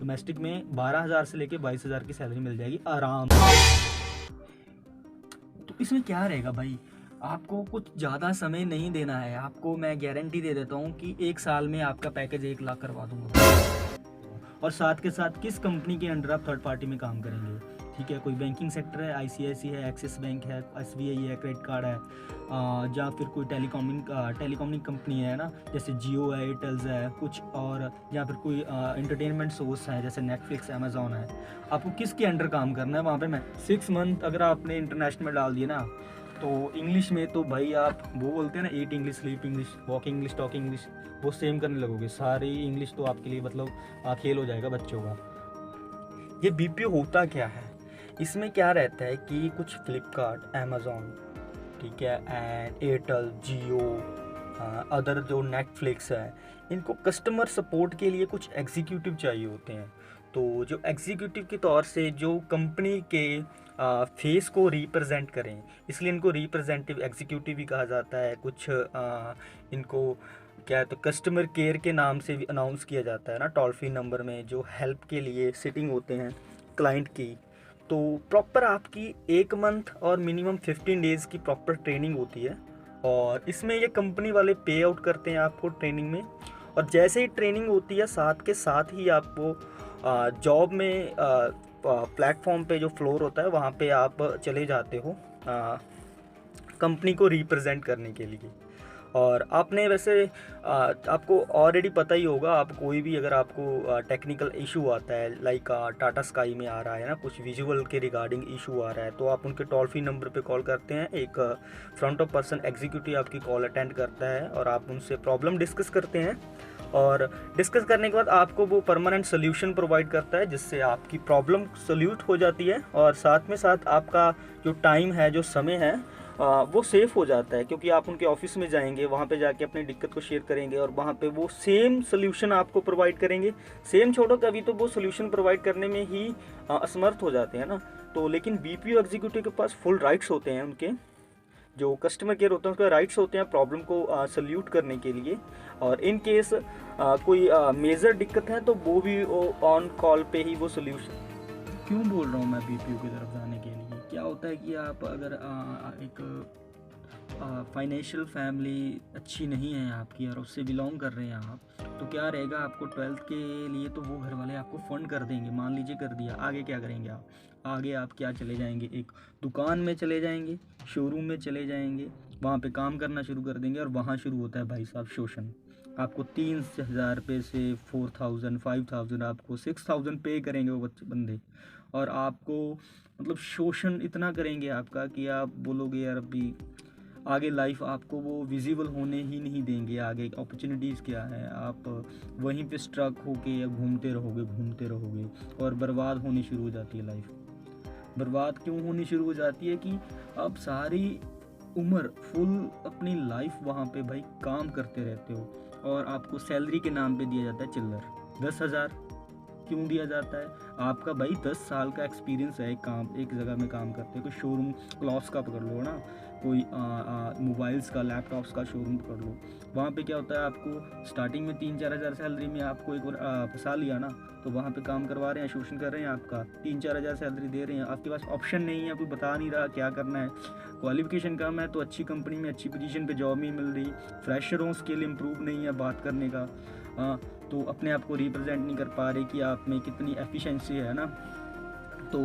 Domestic में 12,000 से लेके 22,000 की सैलरी मिल जाएगी आराम। तो इसमें क्या रहेगा भाई, आपको कुछ ज़्यादा समय नहीं देना है। आपको मैं गारंटी दे देता हूँ कि 1 साल में आपका पैकेज 1 लाख करवा दूंगा। और साथ के साथ किस कंपनी के अंडर आप थर्ड पार्टी में काम करेंगे, ठीक है। कोई बैंकिंग सेक्टर है, आईसीआईसी है, एक्सिस बैंक है, एसबीआई है, क्रेडिट कार्ड है, या फिर कोई टेलीकॉमिंग कंपनी है ना, जैसे जियो है, एयरटेल्स है कुछ, और या फिर कोई एंटरटेनमेंट सोर्स है जैसे नेटफ्लिक्स, अमेजोन है। आपको किसके अंडर काम करना है वहाँ पे। मैं 6 मंथ अगर आपने इंटरनेशनल में डाल दिए ना, तो इंग्लिश में तो भाई आप वो बोलते हैं ना, eat English, sleep English, walk English, talk English, वो सेम करने लगोगे। सारी इंग्लिश तो आपके लिए मतलब खेल हो जाएगा बच्चों का। ये बीपीओ होता क्या है, इसमें क्या रहता है कि कुछ फ्लिपकार्ट, अमेज़ॉन, ठीक है, एंड एयरटेल, जियो, अदर जो नेटफ्लिक्स है, इनको कस्टमर सपोर्ट के लिए कुछ एग्जीक्यूटिव चाहिए होते हैं। तो जो एग्जीक्यूटिव के तौर से जो कंपनी के फेस को रिप्रेजेंट करें, इसलिए इनको रिप्रेजेंटेटिव एग्जीक्यूटिव भी कहा जाता है। कुछ इनको क्या है, तो कस्टमर केयर के नाम से भी अनाउंस किया जाता है ना, टोल फ्री नंबर में जो हेल्प के लिए सिटिंग होते हैं क्लाइंट की। तो प्रॉपर आपकी 1 मंथ और मिनिमम 15 डेज़ की प्रॉपर ट्रेनिंग होती है, और इसमें ये कंपनी वाले पे आउट करते हैं आपको ट्रेनिंग में। और जैसे ही ट्रेनिंग होती है, साथ के साथ ही आपको जॉब में प्लेटफॉर्म पे जो फ्लोर होता है वहाँ पे आप चले जाते हो कंपनी को रिप्रेजेंट करने के लिए। और आपने वैसे आपको ऑलरेडी पता ही होगा, आप कोई भी अगर आपको टेक्निकल इशू आता है, लाइक टाटा स्काई में आ रहा है ना, कुछ विजुअल के रिगार्डिंग इशू आ रहा है, तो आप उनके टोल फ्री नंबर पे कॉल करते हैं। एक फ्रंट ऑफ पर्सन एग्जीक्यूटिव आपकी कॉल अटेंड करता है और आप उनसे प्रॉब्लम डिस्कस करते हैं, और डिस्कस करने के बाद आपको वो परमानेंट सोल्यूशन प्रोवाइड करता है, जिससे आपकी प्रॉब्लम सोल्यूट हो जाती है। और साथ में साथ आपका जो टाइम है, जो समय है, वो सेफ हो जाता है, क्योंकि आप उनके ऑफिस में जाएंगे, वहाँ पे जाके अपनी दिक्कत को शेयर करेंगे, और वहाँ पे वो सेम सोल्यूशन आपको प्रोवाइड करेंगे। सेम छोड़ो, कभी तो वो सोल्यूशन प्रोवाइड करने में ही असमर्थ हो जाते हैं ना। तो लेकिन बीपीओ एग्जीक्यूटिव के पास फुल राइट्स होते हैं, उनके जो कस्टमर केयर होते हैं उसका राइट्स होते हैं प्रॉब्लम को सल्यूट करने के लिए। और इन केस कोई मेजर दिक्कत है तो वो भी ऑन कॉल पे ही वो सोल्यूशन। क्यों बोल रहा हूँ मैं बीपीओ की तरफ जाने के लिए, क्या होता है कि आप अगर एक फाइनेंशियल फैमिली अच्छी नहीं है आपकी और उससे बिलोंग कर रहे हैं आप, तो क्या रहेगा, आपको 12th के लिए तो वो घर वाले आपको फ़ंड कर देंगे, मान लीजिए कर दिया। आगे क्या करेंगे आप, आगे आप क्या चले जाएंगे, एक दुकान में चले जाएंगे, शोरूम में चले जाएंगे, वहाँ पे काम करना शुरू कर देंगे। और वहाँ शुरू होता है भाई साहब शोषण। आपको 3,000 रुपये से 4,000, 5,000, आपको 6,000 पे करेंगे वो बंदे, और आपको मतलब शोषण इतना करेंगे आपका कि आप बोलोगे यार अभी आगे लाइफ आपको वो विजिबल होने ही नहीं देंगे। आगे अपॉर्चुनिटीज़ क्या है, आप वहीं पे स्ट्रक होके या घूमते रहोगे और बर्बाद होनी शुरू हो जाती है लाइफ। बर्बाद क्यों होनी शुरू हो जाती है कि आप सारी उम्र फुल अपनी लाइफ वहाँ पे भाई काम करते रहते हो, और आपको सैलरी के नाम पे दिया जाता है चिल्लर 10,000। क्यों दिया जाता है, आपका भाई 10 साल का एक्सपीरियंस है, एक जगह में काम करते हो। कोई शोरूम क्लॉथ्स का पकड़ लो ना, कोई मोबाइल्स का, लैपटॉप्स का शोरूम पकड़ लो, वहाँ पे क्या होता है, आपको स्टार्टिंग में 3-4 हज़ार सैलरी में आपको एक बार फंसा लिया ना, तो वहाँ पे काम करवा रहे हैं, शोषण कर रहे हैं आपका, 3-4 हज़ार सैलरी दे रहे हैं, आपके पास ऑप्शन नहीं है, कोई बता नहीं रहा क्या करना है, क्वालिफिकेशन कम है तो अच्छी कंपनी में अच्छी पोजीशन पे जॉब नहीं मिल रही, फ्रेशरों स्किल इम्प्रूव नहीं है बात करने का, तो अपने आप को रिप्रेजेंट नहीं कर पा रहे कि आप में कितनी एफिशिएंसी है ना। तो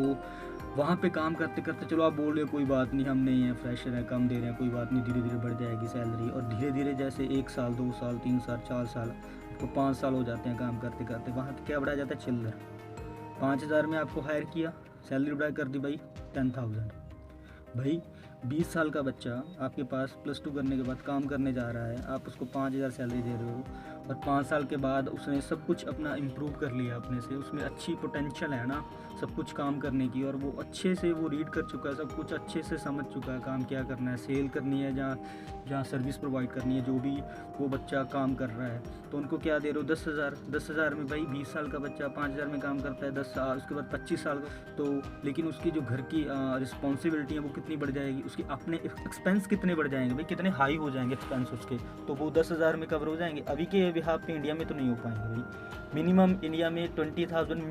वहाँ पे काम करते करते चलो आप बोल रहे हो कोई बात नहीं, हम नहीं है, फ्रेशर है, कम दे रहे हैं, कोई बात नहीं, धीरे धीरे बढ़ जाएगी सैलरी। और धीरे धीरे जैसे 1 साल, 2 साल, 3 साल, 4 साल, तो 5 साल हो जाते हैं काम करते करते, वहाँ पे क्या बढ़ा जाता है चिल्लर। 5,000 में आपको हायर किया, सैलरी बढ़ा कर दी भाई 10,000। भाई 20 साल का बच्चा आपके पास +2 करने के बाद काम करने जा रहा है, आप उसको 5,000 सैलरी दे रहे हो, और 5 साल के बाद उसने सब कुछ अपना इम्प्रूव कर लिया अपने से, उसमें अच्छी पोटेंशियल है ना सब कुछ काम करने की, और वो अच्छे से वो रीड कर चुका है, सब कुछ अच्छे से समझ चुका है, काम क्या करना है, सेल करनी है, जहाँ सर्विस प्रोवाइड करनी है, जो भी वो बच्चा काम कर रहा है। तो उनको क्या दे रहे हो, 10,000। 10,000 में भाई 20 साल का बच्चा 5,000 में काम करता है 10 साल, उसके बाद 25 साल का, तो लेकिन उसकी जो घर की रिस्पॉन्सिबिलिटी है वो कितनी बढ़ जाएगी, उसके अपने एक्सपेंस कितने बढ़ जाएंगे भाई, कितने हाई हो जाएंगे एक्सपेंस उसके, तो वो 10,000 में कवर हो जाएंगे। अभी के बिहाफ पे इंडिया में तो नहीं हो पाएंगे भाई। मिनिमम इंडिया में 20,000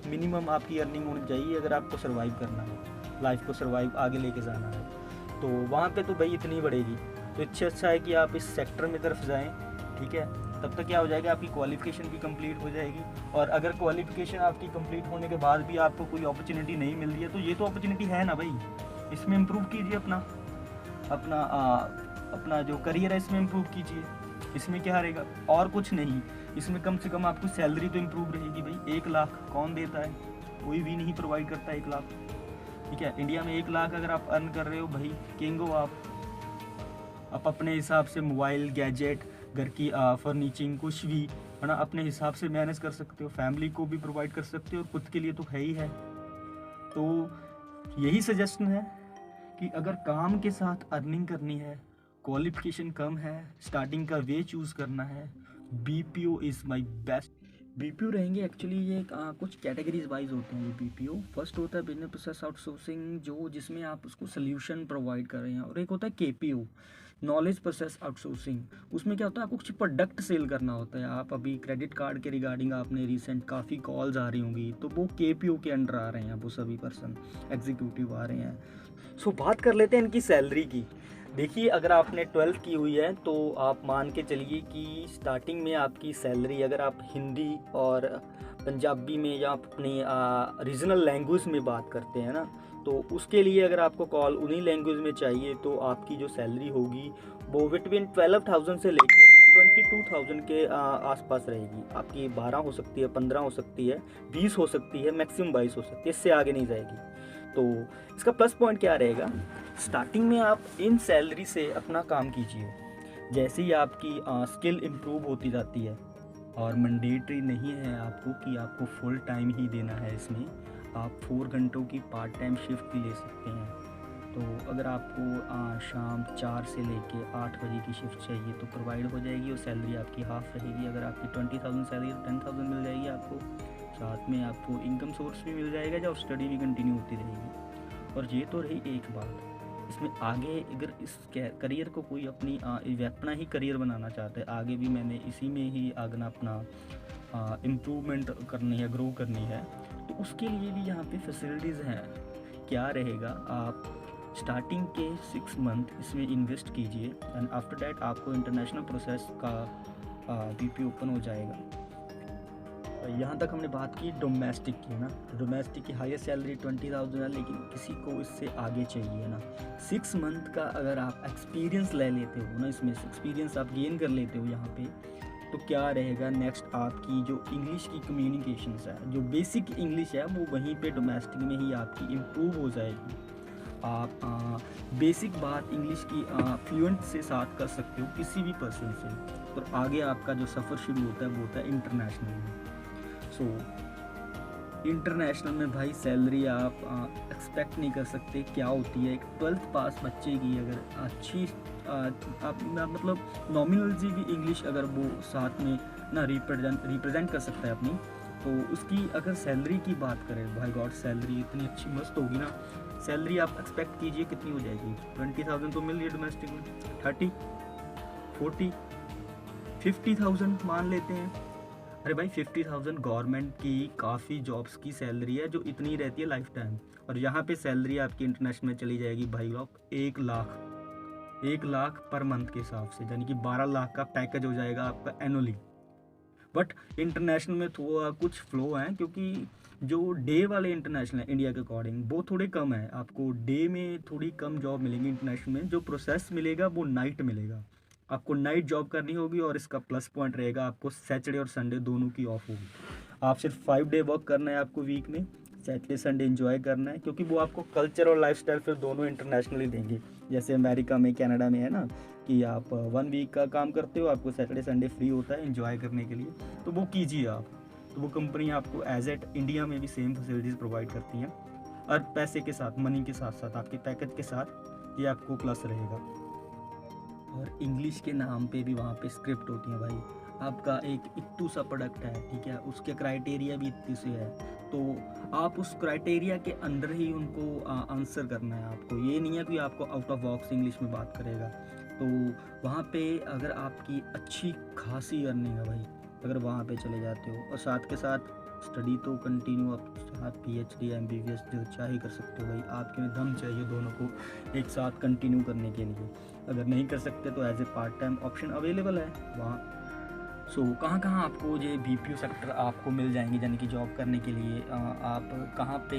मिनिमम आपकी अर्निंग होनी चाहिए अगर आपको सर्वाइव करना है, लाइफ को सर्वाइव आगे लेके जाना है। तो वहाँ पे तो भाई इतनी बढ़ेगी। तो इससे अच्छा है कि आप इस सेक्टर में तरफ जाएँ, ठीक है। तब तक क्या हो जाएगा, आपकी क्वालिफिकेशन भी कंप्लीट हो जाएगी। और अगर क्वालिफिकेशन आपकी कंप्लीट होने के बाद भी आपको कोई अपॉर्चुनिटी नहीं मिल रही है तो ये तो अपॉर्चुनिटी है ना भाई, इसमें इम्प्रूव कीजिए अपना जो करियर है इसमें इम्प्रूव कीजिए। इसमें क्या रहेगा, और कुछ नहीं, इसमें कम से कम आपको सैलरी तो इम्प्रूव रहेगी भाई। 1 लाख कौन देता है, कोई भी नहीं प्रोवाइड करता 1 लाख, ठीक है। इंडिया में 1 लाख अगर आप अर्न कर रहे हो भाई, किंग हो आप अपने हिसाब से मोबाइल गैजेट घर की फर्नीचिंग कुछ भी है ना अपने हिसाब से मैनेज कर सकते हो, फैमिली को भी प्रोवाइड कर सकते हो और खुद के लिए तो है ही है। तो यही सजेशन है कि अगर काम के साथ अर्निंग करनी है, क्वालिफिकेशन कम है, स्टार्टिंग का वे चूज़ करना है, BPO is my best. BPO रहेंगे एक्चुअली ये कुछ कैटेगरीज वाइज होते हैं ये बीपीओ। फर्स्ट होता है बिजनेस प्रोसेस आउटसोर्सिंग, जो जिसमें आप उसको सोल्यूशन प्रोवाइड कर रहे हैं। और एक होता है केपीओ, नॉलेज प्रोसेस आउटसोर्सिंग। उसमें क्या होता है, आपको कुछ प्रोडक्ट सेल करना होता है। आप अभी क्रेडिट कार्ड के रिगार्डिंग आपने रिसेंट काफ़ी कॉल्स आ रही होंगी, तो वो केपीओ के अंडर आ रहे हैं, वो सभी पर्सन एग्जीक्यूटिव आ रहे हैं। सो बात कर लेते हैं इनकी सैलरी की। देखिए अगर आपने 12th की हुई है तो आप मान के चलिए कि स्टार्टिंग में आपकी सैलरी, अगर आप हिंदी और पंजाबी में या अपनी रीजनल लैंग्वेज में बात करते हैं ना, तो उसके लिए अगर आपको कॉल उन्हीं लैंग्वेज में चाहिए तो आपकी जो सैलरी होगी वो बिटवीन 12,000 से लेके 22,000 के आसपास रहेगी। आपकी 12 हो सकती है, 15 हो सकती है, 20 हो सकती है, मैक्सिमम 22 हो सकती है, इससे आगे नहीं जाएगी। तो इसका प्लस पॉइंट क्या रहेगा, स्टार्टिंग में आप इन सैलरी से अपना काम कीजिए। जैसे ही आपकी स्किल इम्प्रूव होती जाती है, और मैंडेटरी नहीं है आपको कि आपको फुल टाइम ही देना है इसमें, आप 4 घंटों की पार्ट टाइम शिफ्ट भी ले सकते हैं। तो अगर आपको शाम 4 से लेके 8 बजे की शिफ्ट चाहिए तो प्रोवाइड हो जाएगी, और सैलरी आपकी हाफ रहेगी। अगर आपकी 20,000 सैलरी तो 10,000 मिल जाएगी आपको, साथ में आपको इनकम सोर्स भी मिल जाएगा और स्टडी भी कंटिन्यू होती रहेगी। और ये तो रही एक बात। इसमें आगे अगर इस करियर को कोई अपना ही करियर बनाना चाहता है, आगे भी मैंने इसी में ही आगना अपना इम्प्रूवमेंट करनी है, ग्रो करनी है, तो उसके लिए भी यहाँ पे फैसिलिटीज़ हैं। क्या रहेगा, आप स्टार्टिंग के 6 मंथ इसमें इन्वेस्ट कीजिए एंड आफ्टर डैट आपको इंटरनेशनल प्रोसेस का बीपी ओपन हो जाएगा। यहाँ तक हमने बात की डोमेस्टिक की ना, तो डोमेस्टिक की हाईएस्ट सैलरी 20,000 है, लेकिन किसी को इससे आगे चाहिए ना। 6 मंथ का अगर आप एक्सपीरियंस ले लेते हो ना, इसमें एक्सपीरियंस आप गेन कर लेते हो यहाँ पे, तो क्या रहेगा नेक्स्ट, आपकी जो इंग्लिश की कम्युनिकेशंस है, जो बेसिक इंग्लिश है, वो वहीं पे डोमेस्टिक में ही आपकी इम्प्रूव हो जाएगी। आप बेसिक बात इंग्लिश की फ्लुएंट से साथ कर सकते हो किसी भी पर्सन से, और आगे आपका जो सफ़र शुरू होता है वो होता है इंटरनेशनल में। सो इंटरनेशनल में भाई सैलरी आप एक्सपेक्ट नहीं कर सकते क्या होती है। एक 12th पास बच्चे की अगर अच्छी आप मतलब नॉमिनल जी भी इंग्लिश अगर वो साथ में ना रिप्रेजेंट कर सकता है अपनी, तो उसकी अगर सैलरी की बात करें, भाई गॉड सैलरी इतनी अच्छी मस्त होगी ना। सैलरी आप एक्सपेक्ट कीजिए कितनी हो जाएगी, 20,000 तो मिल रही है डोमेस्टिक में, 30, 40, 50,000 मान लेते हैं। अरे भाई 50,000 गवर्नमेंट की काफ़ी जॉब्स की सैलरी है जो इतनी रहती है लाइफ टाइम। और यहाँ पे सैलरी आपकी इंटरनेशनल में चली जाएगी भाई लोग 1 लाख पर मंथ के हिसाब से, यानी कि 12 लाख का पैकेज हो जाएगा आपका एनुअली। बट इंटरनेशनल में थोड़ा कुछ फ्लो है, क्योंकि जो डे वाले इंटरनेशनल है इंडिया के अकॉर्डिंग वो थोड़े कम है, आपको डे में थोड़ी कम जॉब मिलेंगी इंटरनेशनल में। जो प्रोसेस मिलेगा वो नाइट मिलेगा, आपको नाइट जॉब करनी होगी। और इसका प्लस पॉइंट रहेगा आपको सैटरडे और संडे दोनों की ऑफ होगी। आप सिर्फ 5 डे वर्क करना है आपको वीक में, सैटरडे संडे एंजॉय करना है, क्योंकि वो आपको कल्चर और लाइफस्टाइल फिर दोनों इंटरनेशनली देंगे। जैसे अमेरिका में, कनाडा में है ना कि आप 1 वीक का काम करते हो, आपको सैटरडे संडे फ्री होता है एंजॉय करने के लिए, तो वो कीजिए आप। तो वो कंपनी आपको एज एट इंडिया में भी सेम फैसिलिटीज़ प्रोवाइड करती हैं, और पैसे के साथ, मनी के साथ साथ, आपके पैकेज के साथ ये आपको प्लस रहेगा। और इंग्लिश के नाम पे भी वहाँ पे स्क्रिप्ट होती है भाई। आपका एक इत्तू सा प्रोडक्ट है, ठीक है, उसके क्राइटेरिया भी इतने से है, तो आप उस क्राइटेरिया के अंदर ही उनको आंसर करना है आपको। ये नहीं है कि आपको आउट ऑफ बॉक्स इंग्लिश में बात करेगा। तो वहाँ पे अगर आपकी अच्छी खासी अर्निंग है भाई, अगर वहाँ पे चले जाते हो, और साथ के साथ स्टडी तो कंटिन्यू आप PhD MBBS जो चाहे कर सकते हो भाई। आपके में दम चाहिए दोनों को एक साथ कंटिन्यू करने के लिए। अगर नहीं कर सकते तो as a part time option available है वहाँ। सो कहाँ कहाँ आपको ये BPO सेक्टर आपको मिल जाएंगे, यानी कि जॉब करने के लिए आप कहाँ पे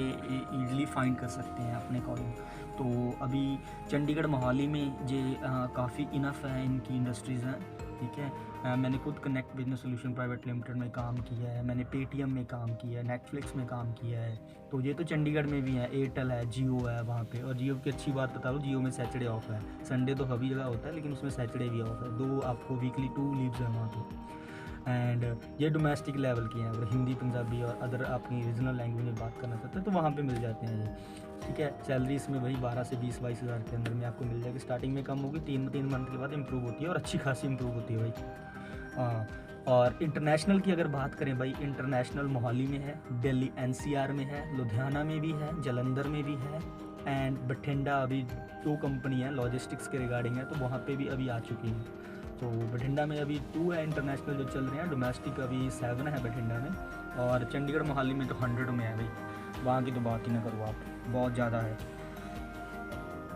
ईजिली फाइंड कर सकते हैं अपने अकॉर्डिंग। तो अभी चंडीगढ़ मोहाली में ये काफ़ी इनफ है, इनकी इंडस्ट्रीज़ हैं, ठीक है। मैंने खुद connect business solution private limited में काम किया है, मैंने पेटीएम में काम किया है, नेटफ्लिक्स में काम किया है। तो ये तो चंडीगढ़ में भी है, एयरटेल है, जियो है वहाँ पे। और जियो की अच्छी बात बता दूँ, जियो में सैटरडे ऑफ है, संडे तो सभी जगह होता है लेकिन उसमें सैटरडे भी ऑफ है। 2 आपको वीकली 2 लीव्स है वहाँ पे। एंड ये डोमेस्टिक लेवल की हैं, अगर हिंदी पंजाबी और अदर अपनी रीजनल लैंग्वेज में बात करना चाहते हैं तो वहाँ पे मिल जाते हैं ये, ठीक है। सैलरी इसमें वही 12 से 20-22 हज़ार के अंदर में आपको मिल जाएगी। स्टार्टिंग में कम होगी, 3 मंथ के बाद इंप्रूव होती है और अच्छी खासी इंप्रूव होती है भाई। हाँ, और इंटरनेशनल की अगर बात करें भाई, इंटरनेशनल मोहाली में है, दिल्ली NCR में है, लुधियाना में भी है, जलंधर में भी है, एंड बठिंडा अभी 2 कंपनी है लॉजिस्टिक्स के रिगार्डिंग है, तो वहाँ पे भी अभी आ चुकी हैं। तो बठिंडा में अभी 2 है इंटरनेशनल जो चल रहे हैं, डोमेस्टिक अभी 7 है बठिंडा में, और चंडीगढ़ मोहाली में तो 100 में है भाई। वहाँ की तो बात ही ना करो आप, बहुत ज़्यादा है।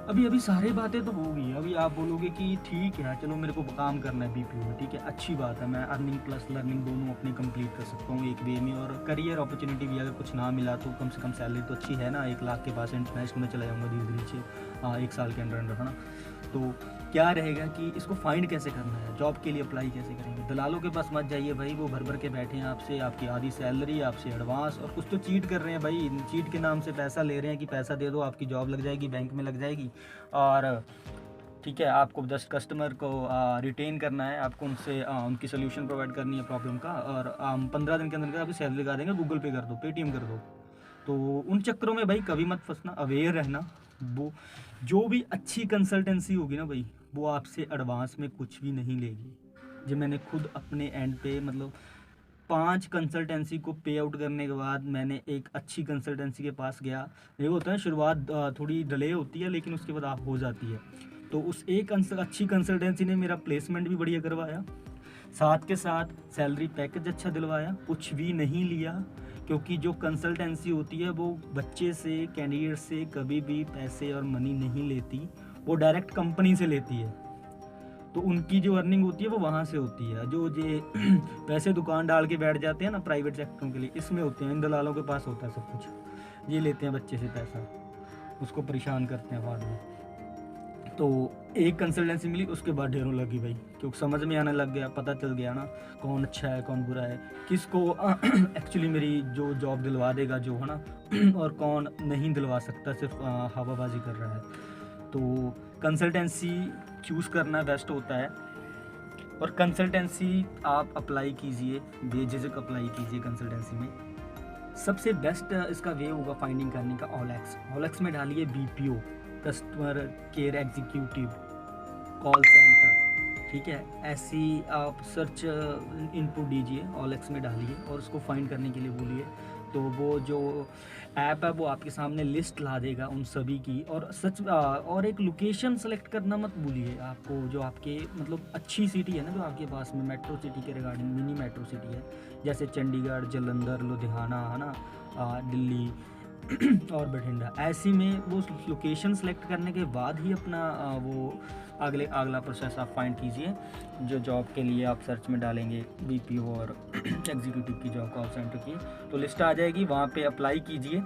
अभी सारी बातें तो होगी। अभी आप बोलोगे कि ठीक है चलो मेरे को काम करना है BPO में, ठीक है, अच्छी बात है, मैं अर्निंग प्लस लर्निंग दोनों अपनी कंप्लीट कर सकता हूँ एक वे में। और करियर अपॉर्चुनिटी भी अगर कुछ ना मिला तो कम से कम सैलरी तो अच्छी है ना, 1 लाख के पास इंटरनेशनल में चला जाऊँगा धीरे धीरे से 1 साल के अंदर है ना। तो क्या रहेगा कि इसको फाइंड कैसे करना है, जॉब के लिए अप्लाई कैसे करेंगे। दलालों के पास मत जाइए भाई, वो भर भर के बैठे हैं आपसे, आपकी आधी सैलरी, आपसे एडवांस, और कुछ तो चीट कर रहे हैं भाई। चीट के नाम से पैसा ले रहे हैं कि पैसा दे दो आपकी जॉब लग जाएगी, बैंक में लग जाएगी, और ठीक है आपको 10 कस्टमर को रिटेन करना है, आपको उनसे उनकी सोल्यूशन प्रोवाइड करनी है प्रॉब्लम का, और 15 दिन के अंदर आपकी सैलरी लगा देंगे, गूगल पे कर दो, पेटीएम कर दो। तो उन चक्करों में भाई कभी मत फंसना, अवेयर रहना। वो जो भी अच्छी कंसल्टेंसी होगी ना भाई, वो आपसे एडवांस में कुछ भी नहीं लेगी। जो मैंने खुद अपने एंड पे मतलब 5 कंसल्टेंसी को पे आउट करने के बाद मैंने एक अच्छी कंसल्टेंसी के पास गया। ये होता है शुरुआत थोड़ी डिले होती है लेकिन उसके बाद आप हो जाती है। तो उस एक अच्छी कंसल्टेंसी ने मेरा प्लेसमेंट भी बढ़िया करवाया, साथ के साथ सैलरी पैकेज अच्छा दिलवाया, कुछ भी नहीं लिया। क्योंकि जो कंसल्टेंसी होती है वो बच्चे से, कैंडिडेट से कभी भी पैसे और मनी नहीं लेती, वो डायरेक्ट कंपनी से लेती है। तो उनकी जो अर्निंग होती है वो वहाँ से होती है। जो ये पैसे दुकान डाल के बैठ जाते हैं ना प्राइवेट सेक्टरों के लिए, इसमें होते हैं, इन दलालों के पास होता है सब कुछ। ये लेते हैं बच्चे से पैसा, उसको परेशान करते हैं बाद में। तो एक कंसल्टेंसी मिली, उसके बाद ढेरों लगी भाई, क्योंकि समझ में आने लग गया, पता चल गया ना कौन अच्छा है कौन बुरा है, किसको एक्चुअली मेरी जो जॉब दिलवा देगा जो है ना, और कौन नहीं दिलवा सकता, सिर्फ हवाबाजी कर रहा है। तो कंसल्टेंसी चूज़ करना बेस्ट होता है। और कंसल्टेंसी आप अप्लाई कीजिए, बेझिझक अप्लाई कीजिए कंसल्टेंसी में। सबसे बेस्ट इसका वे होगा फाइंडिंग करने का OLX में डालिए BPO, customer care executive, call centre, ठीक है, ऐसी आप सर्च इनपुट दीजिए, OLX में डालिए और उसको फाइंड करने के लिए बोलिए। तो वो जो ऐप है वो आपके सामने लिस्ट ला देगा उन सभी की। और एक लोकेशन सेलेक्ट करना मत भूलिए। आपको जो आपके मतलब अच्छी सिटी है ना जो आपके पास में, मेट्रो सिटी के रिगार्डिंग, मिनी मेट्रो सिटी है, जैसे चंडीगढ़, जलंधर, लुधियाना है ना, दिल्ली और बठिंडा, ऐसी में वो लोकेशन सेलेक्ट करने के बाद ही अपना वो अगला प्रोसेस आप फाइंड कीजिए। जो जॉब के लिए आप सर्च में डालेंगे BPO और एग्जीक्यूटिव की जॉब, कॉल सेंटर की, तो लिस्ट आ जाएगी, वहाँ पे अप्लाई कीजिए।